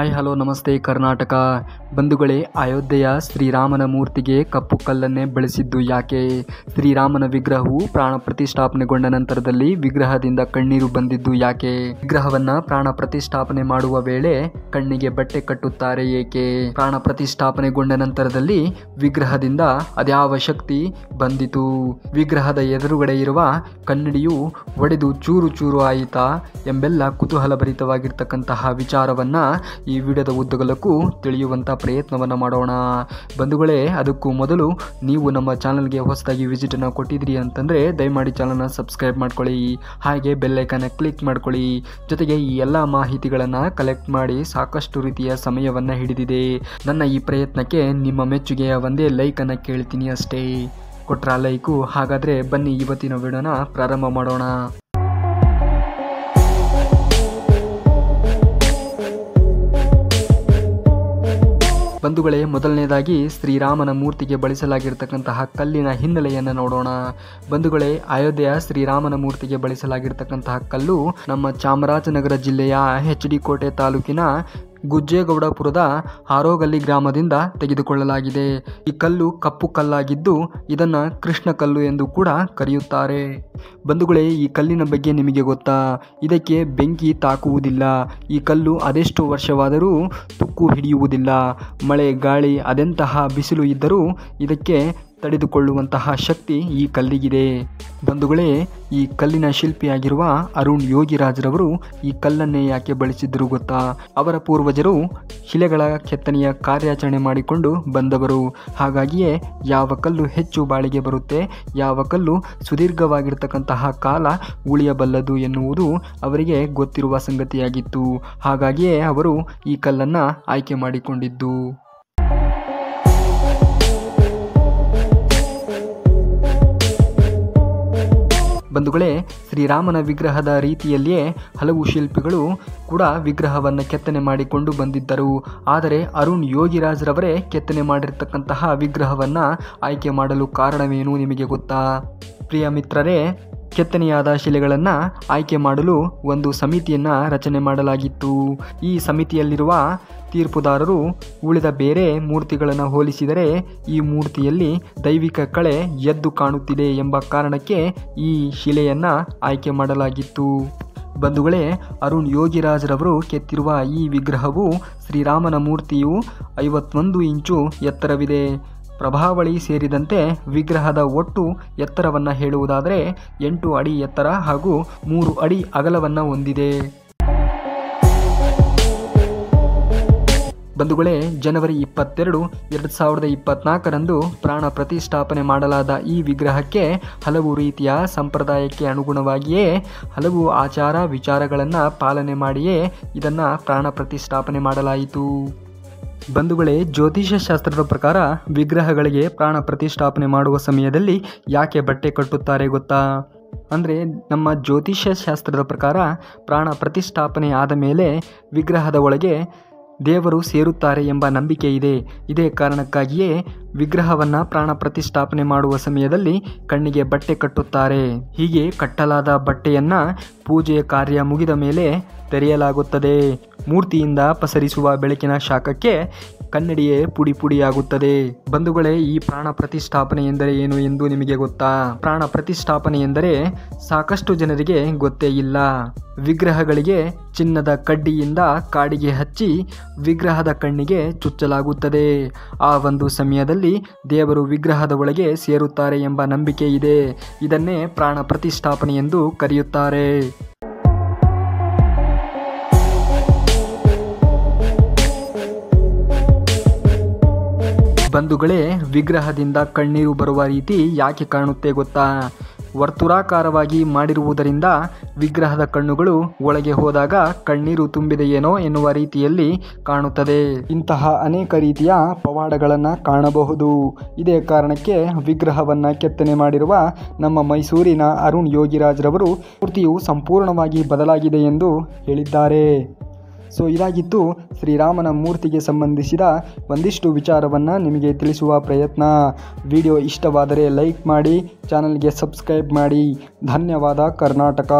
Hi hello ನಮಸ್ತೆ ಕರ್ನಾಟಕ ಬಂಧುಗಳೇ, ಅಯೋಧ್ಯೆಯ ಶ್ರೀರಾಮನ ಮೂರ್ತಿಗೆ ಕಪ್ಪು ಕಲ್ಲನ್ನೇ ಬಳಸಿದ್ದು ಯಾಕೆ? ಶ್ರೀರಾಮನ ವಿಗ್ರಹವು ಪ್ರಾಣ ಪ್ರತಿಷ್ಠಾಪನೆಗೊಂಡ ನಂತರದಲ್ಲಿ ವಿಗ್ರಹದಿಂದ ಕಣ್ಣೀರು ಬಂದಿದ್ದು ಯಾಕೆ? ವಿಗ್ರಹವನ್ನ ಪ್ರಾಣ ಪ್ರತಿಷ್ಠಾಪನೆ ಮಾಡುವ ವೇಳೆ ಕಣ್ಣಿಗೆ ಬಟ್ಟೆ ಕಟ್ಟುತ್ತಾರೆ ಏಕೆ? ಪ್ರಾಣ ಪ್ರತಿಷ್ಠಾಪನೆಗೊಂಡ ನಂತರದಲ್ಲಿ ವಿಗ್ರಹದಿಂದ ಅದ್ಯಾವ ಶಕ್ತಿ ಬಂದಿತು? ವಿಗ್ರಹದ ಎದುರುಗಡೆ ಇರುವ ಕನ್ನಡಿಯು ಒಡೆದು ಚೂರು ಚೂರು ಆಯಿತಾ ಎಂಬೆಲ್ಲ ಕುತೂಹಲಭರಿತವಾಗಿರ್ತಕ್ಕಂತಹ ವಿಚಾರವನ್ನ ಈ ವಿಡಿಯೋದ ಉದ್ದಗಲಕ್ಕೂ ತಿಳಿಯುವಂತ ಪ್ರಯತ್ನವನ್ನ ಮಾಡೋಣ. ಬಂಧುಗಳೇ, ಅದಕ್ಕೂ ಮೊದಲು ನೀವು ನಮ್ಮ ಚಾನಲ್ಗೆ ಹೊಸದಾಗಿ ವಿಸಿಟ್ ಅನ್ನು ಕೊಟ್ಟಿದ್ರಿ ಅಂತಂದ್ರೆ ದಯಮಾಡಿ ಚಾನಲ್ನ ಸಬ್ಸ್ಕ್ರೈಬ್ ಮಾಡ್ಕೊಳ್ಳಿ, ಹಾಗೆ ಬೆಲ್ ಐಕಾನ್ ಕ್ಲಿಕ್ ಮಾಡ್ಕೊಳ್ಳಿ. ಜೊತೆಗೆ ಈ ಎಲ್ಲ ಮಾಹಿತಿಗಳನ್ನ ಕಲೆಕ್ಟ್ ಮಾಡಿ ಸಾಕಷ್ಟು ರೀತಿಯ ಸಮಯವನ್ನ ಹಿಡಿದಿದೆ. ನನ್ನ ಈ ಪ್ರಯತ್ನಕ್ಕೆ ನಿಮ್ಮ ಮೆಚ್ಚುಗೆಯ ಒಂದೇ ಲೈಕ್ ಅನ್ನ ಕೇಳ್ತೀನಿ ಅಷ್ಟೇ. ಕೊಟ್ರ ಲೈಕು? ಹಾಗಾದ್ರೆ ಬನ್ನಿ ಇವತ್ತಿನ ವಿಡಿಯೋನ ಪ್ರಾರಂಭ ಮಾಡೋಣ. ಬಂಧುಗಳೇ, ಮೊದಲನೇದಾಗಿ ಶ್ರೀರಾಮನ ಮೂರ್ತಿಗೆ ಬಳಸಲಾಗಿರ್ತಕ್ಕಂತಹ ಕಲ್ಲಿನ ಹಿನ್ನೆಲೆಯನ್ನು ನೋಡೋಣ. ಬಂಧುಗಳೇ, ಅಯೋಧ್ಯೆಯ ಶ್ರೀರಾಮನ ಮೂರ್ತಿಗೆ ಬಳಸಲಾಗಿರ್ತಕ್ಕಂತಹ ಕಲ್ಲು ನಮ್ಮ ಚಾಮರಾಜನಗರ ಜಿಲ್ಲೆಯ HD ಕೋಟೆ ತಾಲೂಕಿನ ಗುಜ್ಜೇಗೌಡಪುರದ ಹಾರೋಗಲ್ಲಿ ಗ್ರಾಮದಿಂದ ತೆಗೆದುಕೊಳ್ಳಲಾಗಿದೆ. ಈ ಕಲ್ಲು ಕಪ್ಪು ಕಲ್ಲಾಗಿದ್ದು ಇದನ್ನ ಕೃಷ್ಣ ಕಲ್ಲು ಎಂದು ಕೂಡ ಕರೆಯುತ್ತಾರೆ. ಬಂಧುಗಳೇ, ಈ ಕಲ್ಲಿನ ಬಗ್ಗೆ ನಿಮಗೆ ಗೊತ್ತಾ? ಇದಕ್ಕೆ ಬೆಂಕಿ ತಾಕುವುದಿಲ್ಲ. ಈ ಕಲ್ಲು ಅದೆಷ್ಟು ವರ್ಷವಾದರೂ ತುಕ್ಕು ಹಿಡಿಯುವುದಿಲ್ಲ. ಮಳೆ ಗಾಳಿ ಅದೆಂತಹ ಬಿಸಿಲು ಇದ್ದರೂ ಇದಕ್ಕೆ ತಡೆದುಕೊಳ್ಳುವಂತಹ ಶಕ್ತಿ ಈ ಕಲ್ಲಿಗಿದೆ. ಬಂಧುಗಳೇ, ಈ ಕಲ್ಲಿನ ಶಿಲ್ಪಿಯಾಗಿರುವ ಅರುಣ್ ಯೋಗಿರಾಜ್ರವರು ಈ ಕಲ್ಲನ್ನೇ ಯಾಕೆ ಬಳಸಿದ್ರು ಗೊತ್ತಾ? ಅವರ ಪೂರ್ವಜರು ಶಿಲೆಗಳ ಕೆತ್ತನೆಯ ಕಾರ್ಯಾಚರಣೆ ಮಾಡಿಕೊಂಡು ಬಂದವರು. ಹಾಗಾಗಿಯೇ ಯಾವ ಕಲ್ಲು ಹೆಚ್ಚು ಬಾಳಿಗೆ ಬರುತ್ತೆ, ಯಾವ ಕಲ್ಲು ಸುದೀರ್ಘವಾಗಿರ್ತಕ್ಕಂತಹ ಕಾಲ ಉಳಿಯಬಲ್ಲದು ಎನ್ನುವುದು ಅವರಿಗೆ ಗೊತ್ತಿರುವ ಸಂಗತಿಯಾಗಿತ್ತು. ಹಾಗಾಗಿಯೇ ಅವರು ಈ ಕಲ್ಲನ್ನು ಆಯ್ಕೆ ಮಾಡಿಕೊಂಡಿದ್ದು. ಬಂಧುಗಳೇ, ಶ್ರೀರಾಮನ ವಿಗ್ರಹದ ರೀತಿಯಲ್ಲಿಯೇ ಹಲವು ಶಿಲ್ಪಿಗಳು ಕೂಡ ವಿಗ್ರಹವನ್ನು ಕೆತ್ತನೆ ಮಾಡಿಕೊಂಡು ಬಂದಿದ್ದರು. ಆದರೆ ಅರುಣ್ ಯೋಗಿರಾಜ್ರವರೇ ಕೆತ್ತನೆ ಮಾಡಿರ್ತಕ್ಕಂತಹ ವಿಗ್ರಹವನ್ನು ಆಯ್ಕೆ ಮಾಡಲು ಕಾರಣವೇನು ನಿಮಗೆ ಗೊತ್ತಾ? ಪ್ರಿಯ ಮಿತ್ರರೇ, ಕೆತ್ತನೆಯಾದ ಶಿಲೆಗಳನ್ನು ಆಯ್ಕೆ ಮಾಡಲು ಒಂದು ಸಮಿತಿಯನ್ನು ರಚನೆ ಮಾಡಲಾಗಿತ್ತು. ಈ ಸಮಿತಿಯಲ್ಲಿರುವ ತೀರ್ಪುದಾರರು ಉಳಿದ ಬೇರೆ ಮೂರ್ತಿಗಳನ್ನು ಹೋಲಿಸಿದರೆ ಈ ಮೂರ್ತಿಯಲ್ಲಿ ದೈವಿಕ ಕಳೆ ಎದ್ದು ಕಾಣುತ್ತಿದೆ ಎಂಬ ಕಾರಣಕ್ಕೆ ಈ ಶಿಲೆಯನ್ನು ಆಯ್ಕೆ ಮಾಡಲಾಗಿತ್ತು. ಬಂಧುಗಳೇ, ಅರುಣ್ ಯೋಗಿರಾಜ್ರವರು ಕೆತ್ತಿರುವ ಈ ವಿಗ್ರಹವು ಶ್ರೀರಾಮನ ಮೂರ್ತಿಯು 51 ಇಂಚು ಎತ್ತರವಿದೆ. ಪ್ರಭಾವಳಿ ಸೇರಿದಂತೆ ವಿಗ್ರಹದ ಒಟ್ಟು ಎತ್ತರವನ್ನು ಹೇಳುವುದಾದರೆ 8 ಅಡಿ ಎತ್ತರ ಹಾಗೂ 3 ಅಡಿ ಅಗಲವನ್ನು ಹೊಂದಿದೆ. ಬಂಧುಗಳೇ, ಜನವರಿ 22, 2024ರಂದು ಪ್ರಾಣ ಪ್ರತಿಷ್ಠಾಪನೆ ಮಾಡಲಾದ ಈ ವಿಗ್ರಹಕ್ಕೆ ಹಲವು ರೀತಿಯ ಸಂಪ್ರದಾಯಕ್ಕೆ ಅನುಗುಣವಾಗಿಯೇ ಹಲವು ಆಚಾರ ವಿಚಾರಗಳನ್ನು ಪಾಲನೆ ಮಾಡಿಯೇ ಇದನ್ನು ಪ್ರಾಣ ಪ್ರತಿಷ್ಠಾಪನೆ ಮಾಡಲಾಯಿತು. ಬಂಧುಗಳೇ, ಜ್ಯೋತಿಷ್ಯ ಶಾಸ್ತ್ರದ ಪ್ರಕಾರ ವಿಗ್ರಹಗಳಿಗೆ ಪ್ರಾಣ ಪ್ರತಿಷ್ಠಾಪನೆ ಮಾಡುವ ಸಮಯದಲ್ಲಿ ಯಾಕೆ ಬಟ್ಟೆ ಕಟ್ಟುತ್ತಾರೆ ಗೊತ್ತಾ? ಅಂದರೆ ನಮ್ಮ ಜ್ಯೋತಿಷ್ಯ ಶಾಸ್ತ್ರದ ಪ್ರಕಾರ ಪ್ರಾಣ ಪ್ರತಿಷ್ಠಾಪನೆ ಆದ ಮೇಲೆ ವಿಗ್ರಹದ ಒಳಗೆ ದೇವರು ಸೇರುತ್ತಾರೆ ಎಂಬ ನಂಬಿಕೆ ಇದೆ. ಇದೇ ಕಾರಣಕ್ಕಾಗಿಯೇ ವಿಗ್ರಹವನ್ನು ಪ್ರಾಣ ಪ್ರತಿಷ್ಠಾಪನೆ ಮಾಡುವ ಸಮಯದಲ್ಲಿ ಕಣ್ಣಿಗೆ ಬಟ್ಟೆ ಕಟ್ಟುತ್ತಾರೆ. ಹೀಗೆ ಕಟ್ಟಲಾದ ಬಟ್ಟೆಯನ್ನು ಪೂಜೆಯ ಕಾರ್ಯ ಮುಗಿದ ಮೇಲೆ ತೆರೆಯಲಾಗುತ್ತದೆ. ಮೂರ್ತಿಯಿಂದ ಪಸರಿಸುವ ಬೆಳಕಿನ ಶಾಖಕ್ಕೆ ಕನ್ನಡಿಯೇ ಪುಡಿ ಪುಡಿಯಾಗುತ್ತದೆ. ಬಂಧುಗಳೇ, ಈ ಪ್ರಾಣ ಪ್ರತಿಷ್ಠಾಪನೆ ಎಂದರೆ ಏನು ಎಂದು ನಿಮಗೆ ಗೊತ್ತಾ? ಪ್ರಾಣ ಪ್ರತಿಷ್ಠಾಪನೆ ಎಂದರೆ ಸಾಕಷ್ಟು ಜನರಿಗೆ ಗೊತ್ತೇ ಇಲ್ಲ. ವಿಗ್ರಹಗಳಿಗೆ ಚಿನ್ನದ ಕಡ್ಡಿಯಿಂದ ಕಾಡಿಗೆ ಹಚ್ಚಿ ವಿಗ್ರಹದ ಕಣ್ಣಿಗೆ ಚುಚ್ಚಲಾಗುತ್ತದೆ. ಆ ಒಂದು ಸಮಯದಲ್ಲಿ ದೇವರು ವಿಗ್ರಹದ ಒಳಗೆ ಸೇರುತ್ತಾರೆ ಎಂಬ ನಂಬಿಕೆ ಇದೆ. ಇದನ್ನೇ ಪ್ರಾಣ ಪ್ರತಿಷ್ಠಾಪನೆ ಎಂದು ಕರೆಯುತ್ತಾರೆ. ಬಂಧುಗಳೇ, ವಿಗ್ರಹದಿಂದ ಕಣ್ಣೀರು ಬರುವ ರೀತಿ ಯಾಕೆ ಕಾಣುತ್ತೆ ಗೊತ್ತಾ? ವರ್ತುಲಾಕಾರವಾಗಿ ಮಾಡಿರುವುದರಿಂದ ವಿಗ್ರಹದ ಕಣ್ಣುಗಳು ಒಳಗೆ ಹೋದಾಗ ಕಣ್ಣೀರು ತುಂಬಿದೆಯೇನೋ ಎನ್ನುವ ರೀತಿಯಲ್ಲಿ ಕಾಣುತ್ತದೆ. ಇಂತಹ ಅನೇಕ ರೀತಿಯ ಪವಾಡಗಳನ್ನು ಕಾಣಬಹುದು. ಇದೇ ಕಾರಣಕ್ಕೆ ವಿಗ್ರಹವನ್ನು ಕೆತ್ತನೆ ಮಾಡಿರುವ ನಮ್ಮ ಮೈಸೂರಿನ ಅರುಣ್ ಯೋಗಿರಾಜ್ರವರು ಮೂರ್ತಿಯು ಸಂಪೂರ್ಣವಾಗಿ ಬದಲಾಗಿದೆ ಎಂದು ಹೇಳಿದ್ದಾರೆ. ಸೊ ಇದಾಗಿತ್ತು ಶ್ರೀರಾಮನ ಮೂರ್ತಿಗೆ ಸಂಬಂಧಿಸಿದ ಒಂದಿಷ್ಟು ವಿಚಾರವನ್ನು ನಿಮಗೆ ತಿಳಿಸುವ ಪ್ರಯತ್ನ. ವಿಡಿಯೋ ಇಷ್ಟವಾದರೆ ಲೈಕ್ ಮಾಡಿ, ಚಾನಲ್ಗೆ ಸಬ್ಸ್ಕ್ರೈಬ್ ಮಾಡಿ. ಧನ್ಯವಾದ ಕರ್ನಾಟಕ.